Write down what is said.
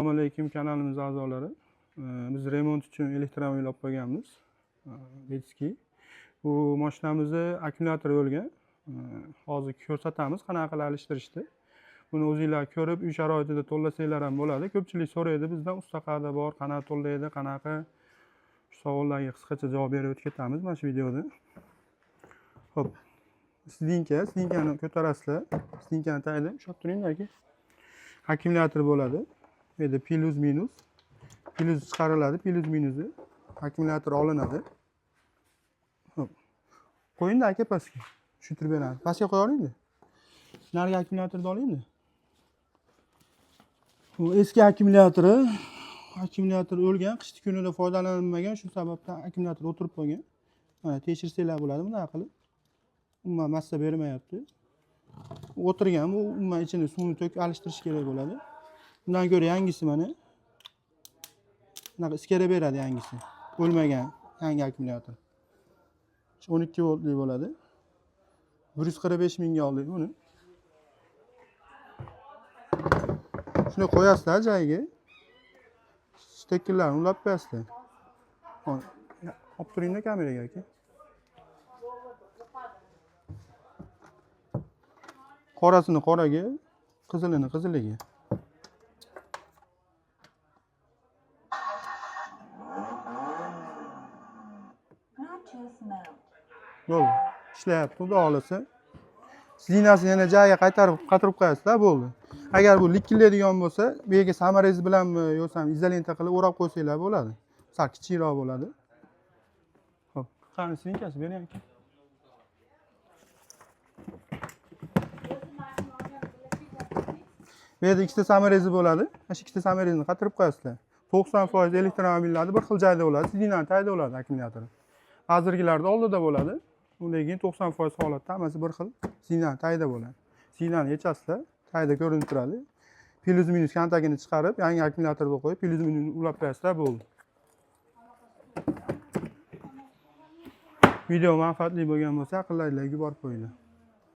Assalomu alaykum kanalimiz a'zolari. Biz remont uchun elektromobil olib qo'yganmiz. Betskiy. Bu mashinamizni akkumulyatori bo'lgan. Hozir ko'rsatamiz qanaqa qilib alishtirishni. Buni o'zingizlar ko'rib, uy sharoitida to'lasanglar ham bo'ladi. Ko'pchilik so'raydi bizdan usta qayerda bor, qanaqa to'laydi, qanaqa. Shu savollarga qisqacha javob berib o'tib ketamiz mana shu videoda. Xo'p. Slinkani ko'tarasizlar. Slinkani tagida ushlab turinglar aka. Akkumulyator bo'ladi. Bu yerda plus minus. Plus chiqariladi, plus minusi. Akkumulyator olinadi. Xo'p. Qo'ying aka pastga. Tushuntirib beradi. Pastga qo'ya olingmi? Narigi akkumulyatorni olingmi? Bu eski akkumulyatori. Akkumulyator o'lgan, qishki kunida foydalanilmagan, shu sababdan akkumulyator o'tirib qolgan. Mana tekshirsanglar bo'ladi bunaqa qilib. Umuman massa bermayapti. O'tirgan, bu umuman ichini suvni to'kib alishtirish kerak bo'ladi. Bundan ko'ra yangisi mana. Bunaqa iskara beradi yangisi. O'lmagan yangi akkumulyator. 12 voltli bo'ladi. 145 mingga oldik buni. Shuni qo'yasizlar joyiga. Steklarni ulab qo'yasizlar. Olib turinglar kameraga aka. Qorasini qoraga, qizilini qiziliga. Bo'ldi. Ishlayapti, xudo xolasa. Silinasini yana joyiga qaytarib qo'yasizlar, bo'ldi. Agar bu likillaydigan bo'lsa, bu yerga samarez bilanmi yo'qsa izolenta qilib o'rab qo'ysanglar bo'ladi. Sal kichikroq bo'ladi. Xo'p, qani slinkasi bering aka. Bu yerda ikkita samarezi bo'ladi. Mana shu ikkita samarezini qatirib qo'yasizlar. 90% elektromobillarda bir xil joyda bo'ladi. Silinani tagida bo'ladi akkumulyator. Hozirgilarda oldida bo'ladi. Undan keyin 90% holatda hammasi bir xil silinani tagida bo'ladi. Silinani yechasizlar, tagida ko'rinib turadi. Plus minus kontagini chiqarib, yangi akkumulyatorga qo'yib, plus minusni ulab qo'yasizlar, bo'ldi. Video manfaatli bo'lgan bo'lsa, aqllaringizga yuborib qo'yinglar.